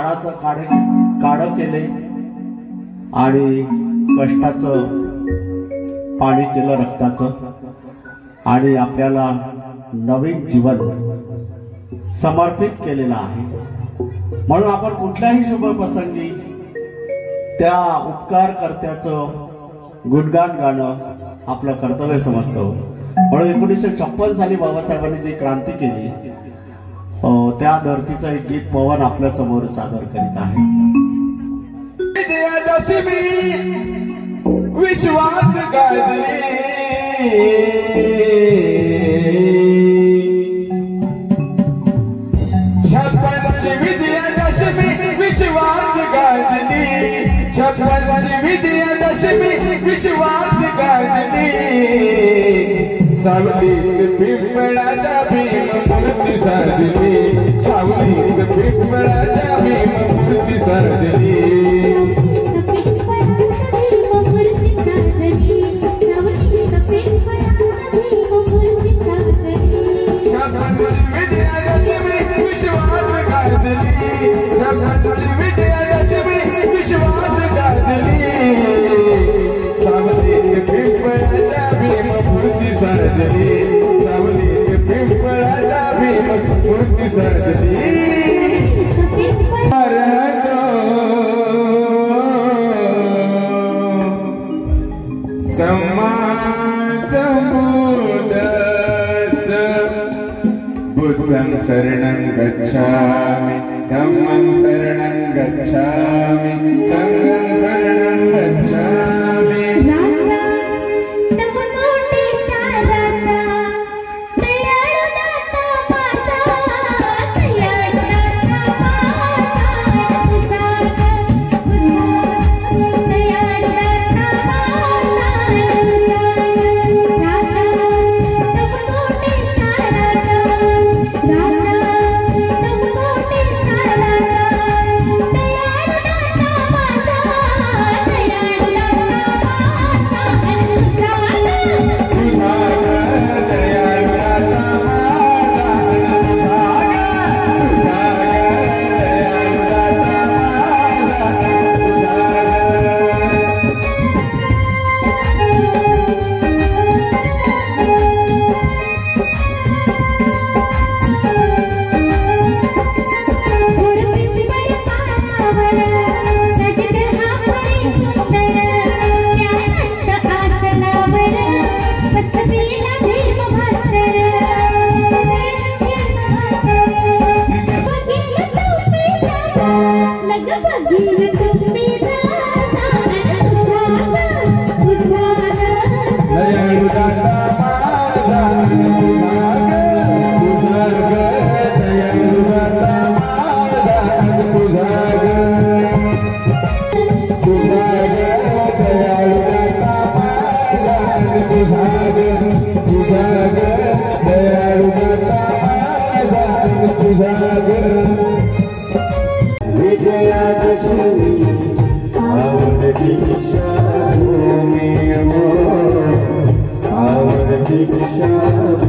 काळाचं काळं केले आणि कष्टाचं पाणी केलं रक्ताचं आणि आपल्याला नवीन जीवन समर्पित केलेलं आहे। म्हणून आपण कुठल्याही शुभ प्रसंगी त्या उपकार कर्त्याचं गुणगान गाणं आपलं कर्तव्य समजतं। म्हणून 1956 साली बाबासाहेबांनी जी क्रांती केली त्या धर्तीचं एक गीत पवन आपल्या समोर सादर करीत आहे। विश्वात गाजली छप्पनची विजयादशमी विश्वात गाजली छप्पनची विजयादशमी विश्वात गाजली सावलीत पिंपळाच्या भीम मूर्ती साजली सावलीत पिंपळाच्या भीम मूर्ती साजली बुद्धं शरणं गच्छामि धम्मं शरणं गच्छामि संघं शरणं गच्छामि Shut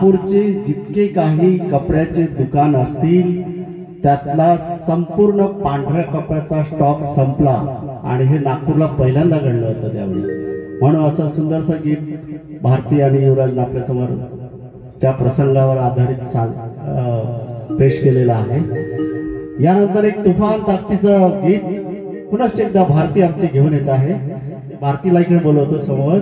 नागपूरचे जितके काही कपड्याचे दुकान असतील त्यातला संपूर्ण पांढऱ्या कपड्याचा स्टॉक संपला आणि हे नागपूरला पहिल्यांदा घडलं होतं त्यावेळी. म्हणून असं सुंदरसं गीत भारती आणि युवराज आपल्यासमोर त्या प्रसंगावर आधारित पेश केलेलं आहे. यानंतर एक तुफान ताकदीचं गीत पुनश्च एकदा भारती आमची घेऊन येत आहे. भारतीला इकडे बोलवतो समोर.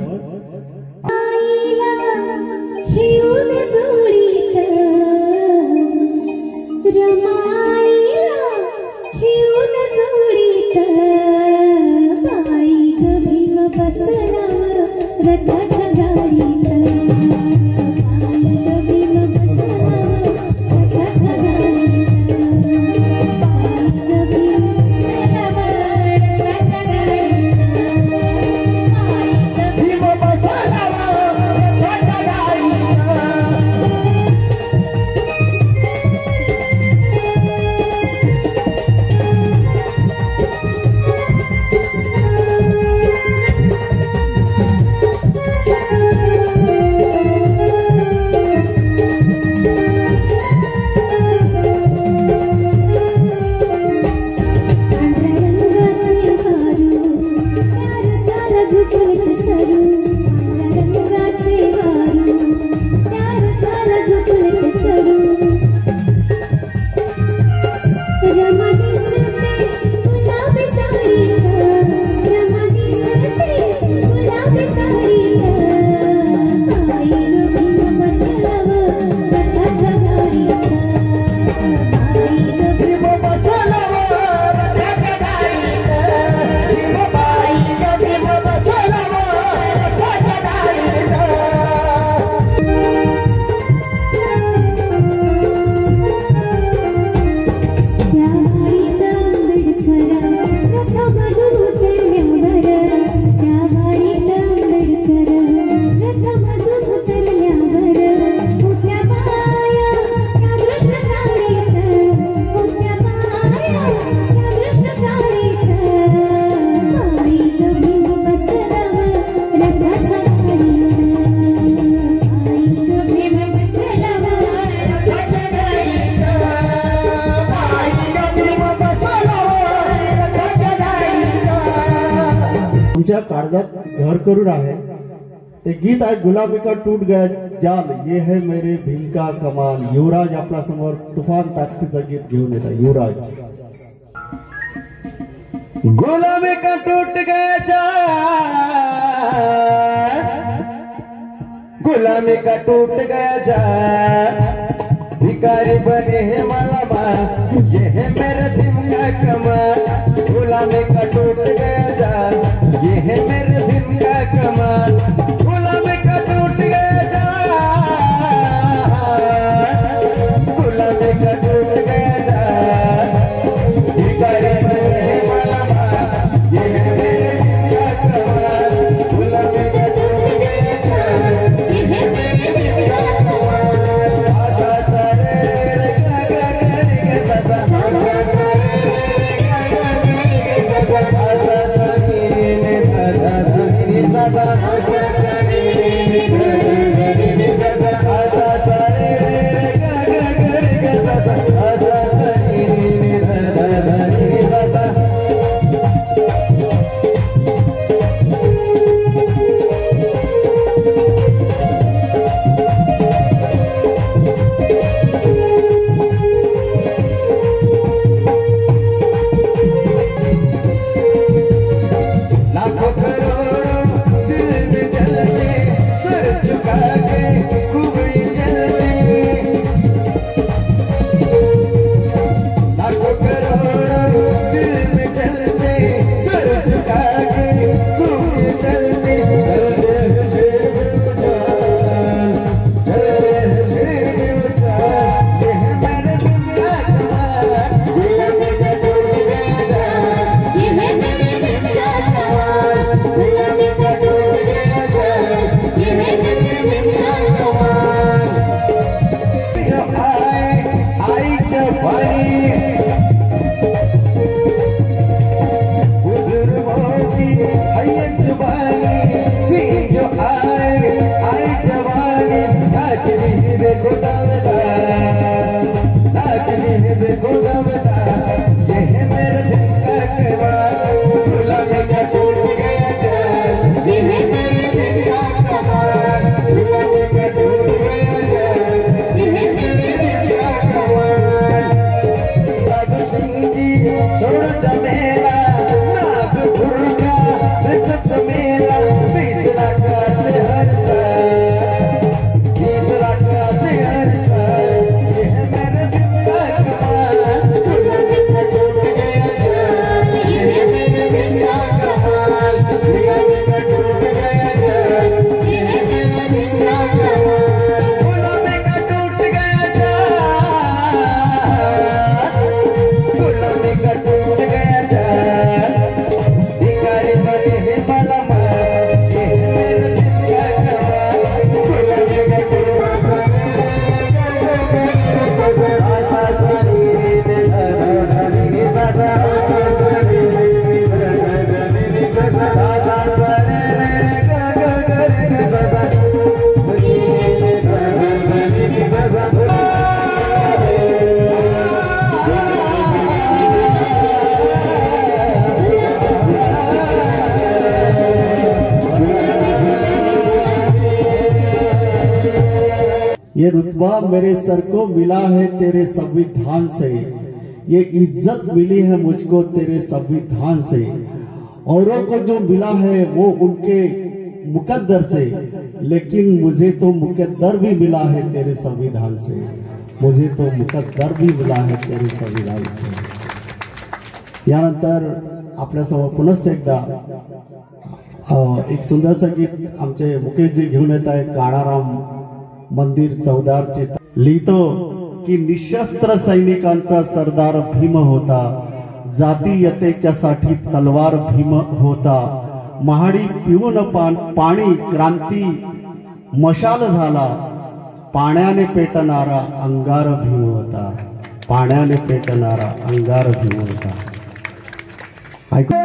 तुमच्या काळजात घर करून आहे ते गीत आहे. गुलाबी का टूट गया जाल ये है मेरे दिल का कमाल. युवराज आपल्या समोर तुफान ताकदीचं गीत घेऊन येत आहे. युवराज. गुलाबी का टूट गया जाल, गुलाबी का टूट गया जाल, भिखारी बने हैं मलबा ये है मेरे दिल का कमाल. गुलाबी का टूट गया जाल ये है मेरे दिल का कमाल. गुलाबी का टूट गया जाल, गुलाबी का टूट गया जाल, भिखारी बने हैं मलबा ये है मेरे दिल का कमाल. गुलाबी का टूट गया जाल ये है मेरे दिल का कमाल. सा सा सा रे रे गा गा गा रे गा सा सा सा सा सा सा रे रे गा गा गा रे सा सा सा सा रे रे गा ये रुतबा मेरे सर को मिला है तेरे संविधान से, ये इज्जत मिली है मुझको तेरे संविधान से। औरों को जो मिला है वो उनके मुकद्दर से, लेकिन मुझे तो मुकद्दर भी मिला है तेरे संविधान से, मुझे तो मुकद्दर भी मिला है तेरे संविधान से। यानंतर आपल्यासमोर पुनश्च एकदा एक सुंदरसं गीत आमचे मुकेशजी घेऊन येत आहे। काळाराम मंदिर चौदारचे लिहितो की निशस्त्र सैनिकांचा सरदार भीम होता, जातीयतेच्यासाठी तलवार भीम होता, महाडी पिऊन पाणी क्रांती मशाल झाला, पाण्याने पेटणारा अंगार भीम होता, पाण्याने पेटणारा अंगार भीम होता। ऐकू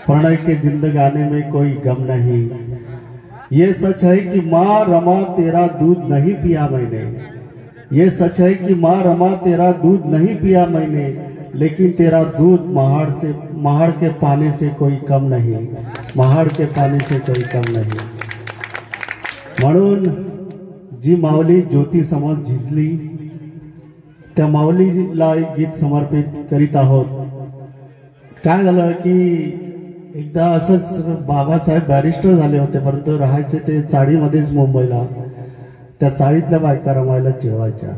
प्रणय के जिंदगानी में कोई गम नहीं, ये सच है कि माँ रमा तेरा दूध नहीं पिया मैंने, ये सच है कि माँ रमा तेरा दूध नहीं पिया मैंने, लेकिन तेरा दूध महाड़ के पानी से कोई कम नहीं, महाड़ के पानी से कोई कम नहीं। म्हणून जी माऊली ज्योती समोर झिजली त्या माऊलीला एक गीत समर्पित करीत आहोत। काय झालं की एकदा असंच बाबासाहेब बॅरिस्टर झाले होते, परंतु राहायचे ते चाळीमध्येच मुंबईला। त्या चाळीतल्या बायका रमायला चिडवायच्या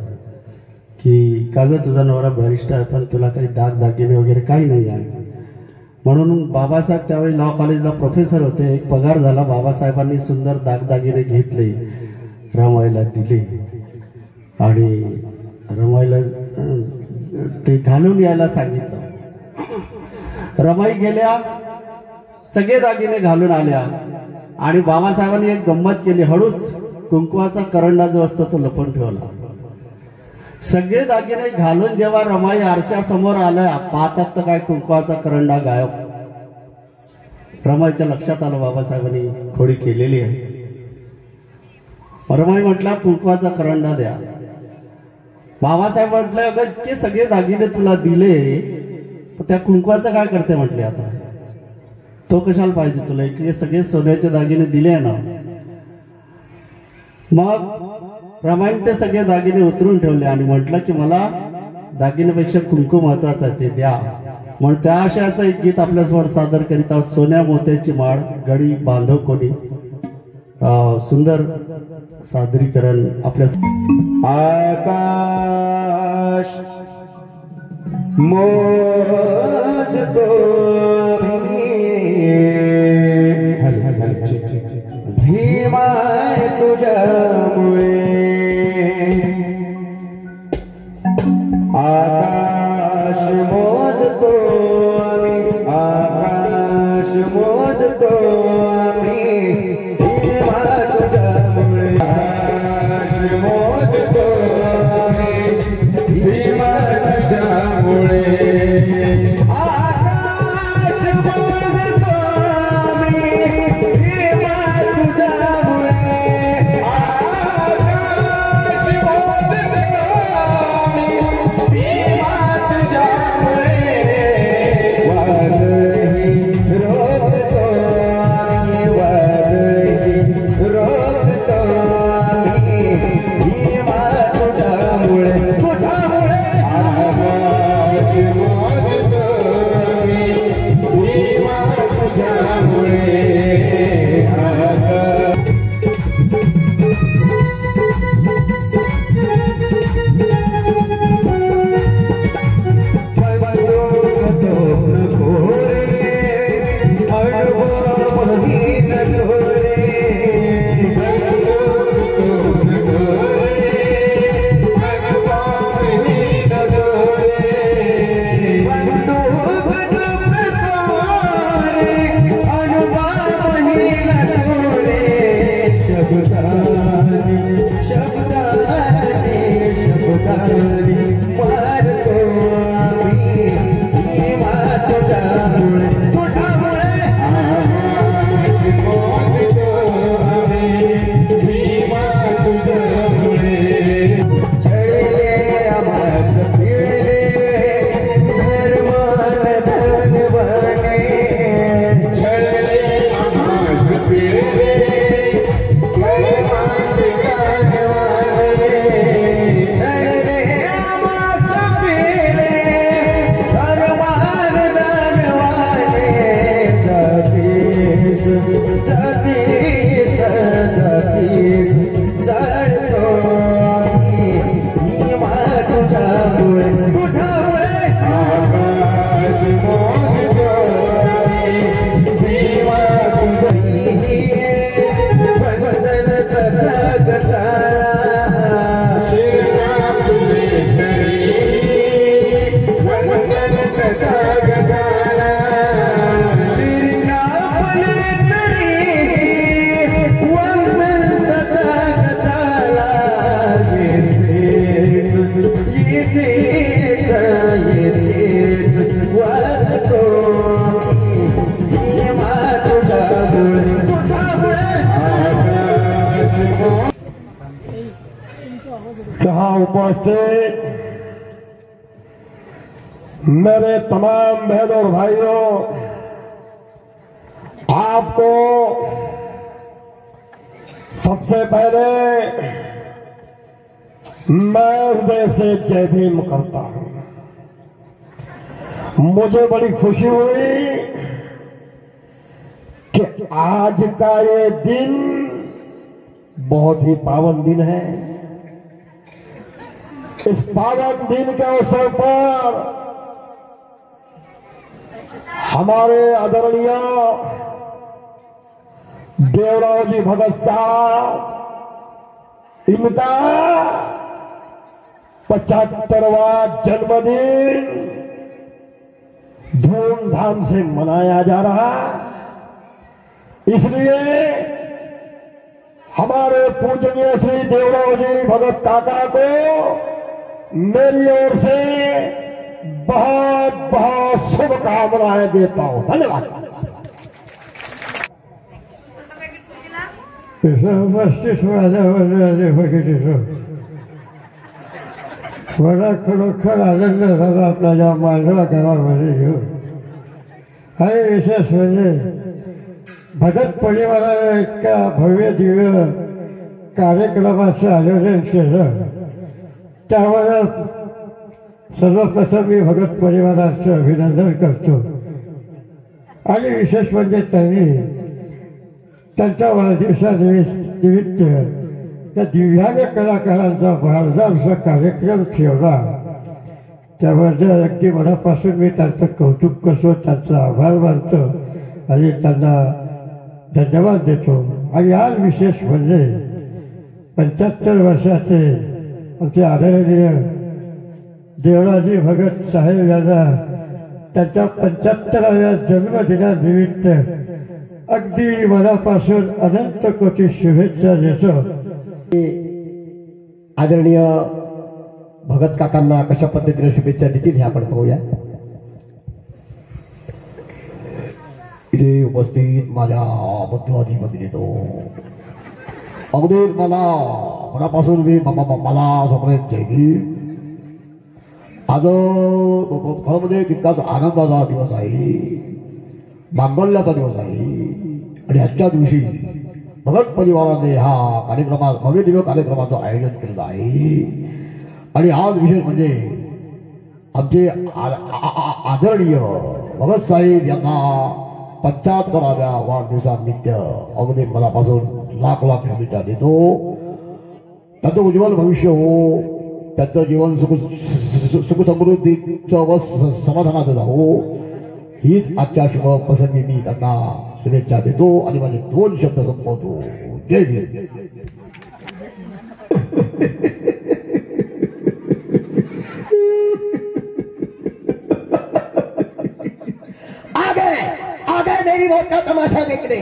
की का ग तुझा नवरा बॅरिस्टर आहे पण तुला काही दागदागिने वगैरे काही नाही आहे. म्हणून बाबासाहेब त्यावेळी लॉ कॉलेजला प्रोफेसर होते. एक पगार झाला, बाबासाहेबांनी सुंदर दागदागिने घेतले, रमायला दिले आणि रमाईला ते घालून यायला सांगितलं. रमाई गेल्या, सगळे दागिने घालून आल्या आणि बाबासाहेबांनी एक गंमत केली. हळूच कुंकवाचा करंडा जो असतो तो लपवून ठेवला. सगळे दागिने घालून जेव्हा रमाई आरशासमोर आल्या, पाहतात तर काय कुंकवाचा करंडा गायब. रमाईच्या लक्षात आलं बाबासाहेबांनी खोडी केलेली आहे. रमाई म्हटला कुंकवाचा करंडा द्या. बाबासाहेब म्हटलं अगं इतके सगळे दागिने तुला दिले, त्या कुंकवाचं काय करते म्हटले. आता तो कशाला पाहिजे तुला, इकडे सगळे सोन्याचे दागिने दिले ना. मग रमाईने ते सगळे दागिने उतरून ठेवले आणि म्हटलं की मला दागिन्यापेक्षा कुंकू महत्वाचं आहे, ते द्या. म्हणून त्या आशयाचं एक गीत आपल्यासमोर सादर करीत आहोत. सोन्या मोत्याची माळ गडी बांधव कोणी. सुंदर सादरीकरण आपल्या. आकाश मोजतो भीमाय तुझ्यामुळे. आकाश मोजतो आम्ही, आकाश मोजतो आम्ही, भीमा तुझ्यामुळे. आकाश मोजतो आम्ही, भीमा तुझ्यामुळे. यहाँ उपस्थित मेरे तमाम बहनों और भाइयों, आपको सबसे पहले मैं हृदय से जय भीम करता हूं। मुझे बड़ी खुशी हुई कि आज का ये दिन बहुत ही पावन दिन है। इस पावन दिन के अवसर पर हमारे आदरणीय देवराव जी भगत साहब इनका 75वां जन्मदिन धूमधाम से मनाया जा रहा। इसलिए हमारे पूजनीय श्री देवराव जी भगत काका को मेरी ओर से बहुत बहुत शुभकामनाएं देता हूं। धन्यवाद। बड़ा खरोखर आनंद झाला आपला या मांडवा गावामध्ये घेऊन। आणि विशेष म्हणजे भगत परिवाराने इतक्या भव्य दिव्य कार्यक्रमाचं आयोजन केलं, त्यावर सर्वप्रथम मी भगत परिवाराचं अभिनंदन करतो। आणि विशेष म्हणजे त्यांनी त्यांच्या वाढदिवसानिमित्त त्या दिव्यांग कलाकारांचा भारदाचा कार्यक्रम ठेवला, त्याबद्दल अगदी मनापासून मी त्यांचं कौतुक करतो, त्यांचा आभार मानतो आणि त्यांना धन्यवाद देतो। आणि आज विशेष म्हणजे 75 वर्षाचे आमचे आदरणीय देवराजी भगत साहेब यांना त्यांच्या 75व्या जन्मदिनानिमित्त अगदी मनापासून अनंत कोटी शुभेच्छा देतो। आदरणीय भगत काकांना कशा पद्धतीने शुभेच्छा देतील हे आपण पाहूया। इथे उपस्थित माझ्या बंधुआधी भगिनीनो, अगदी मला मनापासून मी मला सगळ्यात जयली। आज खरं म्हणजे तितकाच आनंदाचा दिवस आहे, मांगल्याचा दिवस आहे। आणि आजच्या दिवशी भगत परिवाराने हा कार्यक्रमात भव्य दिव्य कार्यक्रमाचं आयोजन केलेलं आहे। आणि आज विशेष म्हणजे आमचे आदरणीय भगत साहेब यांना 75व्या वाढदिवसानिमित्त अगदी मनापासून लाख लाख शुभेच्छा देतो। त्यांचं उज्ज्वल भविष्य हो, त्यांचं जीवन सुख समृद्धीचं व समाधानाचं जावो, हीच आजच्या शुभ प्रसंगी मी त्यांना शुभेच्छा देतो आणि माझे 2 शब्द संपवतो। जय भीम। आगे मेरी मौत का तमाशा देखने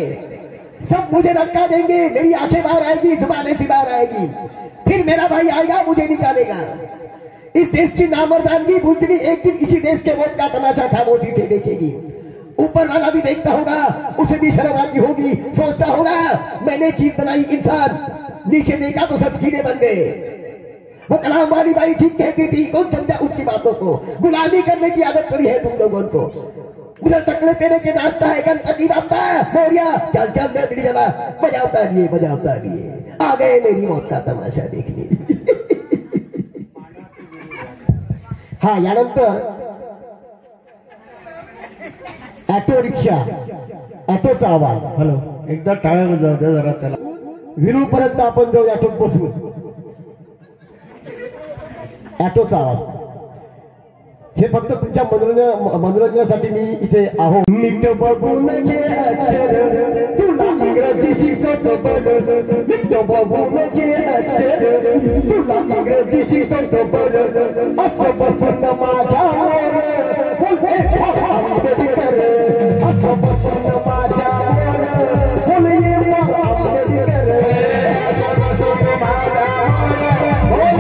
सब मुझे धक्का देंगे, मेरी आंखें बाहर आएगी, जुबान ऐसी बाहर आएगी, फिर मेरा भाई आएगा मुझे निकालेगा। इस देश की नामर्दानगी बुद्धि एक दिन इसी देश के मौत का तमाशा खामोशी से देखेगी। ऊपर वाला भी देखता होगा, उसे भी शर्म आती होगी, सोचता होगा मैंने चीज बनाई इंसान, नीचे देखा तो सब कीड़े बन गए। वो कलाम वाली बाई ठीक कहती थी, कौन समझा उसकी बातों को। गुलामी करने की आदत पड़ी है तुम लोगों को। उधर टकले पेरे के नाचता है गणपति बापा मोरिया, चल चल मैं बिड़ी जला बजाता लिए आ गए मेरी मौत का तमाशा देखने। हा, यानंतर ऑटो रिक्षा, ऑटोचा आवाज। हॅलो, एकदा टाळ्या वाजवा द्या जरा त्याला। विरू पर्यंत आपण जाऊ ऑटोत बसू। ऑटोचा आवाज हे फक्त तुमच्या मनोरंजनासाठी मी इथे आहो। नीट बघून घे अक्षर, तुला इंग्रजी शिकवतो बघ। नीट बघून घे अक्षर, तुला इंग्रजी शिकवतो बघ। असं बसत माझ्या मोर, आंबेडकर असं बसत माझ्या मोर, बोलये आंबेडकर असं बसत माझ्या मोर,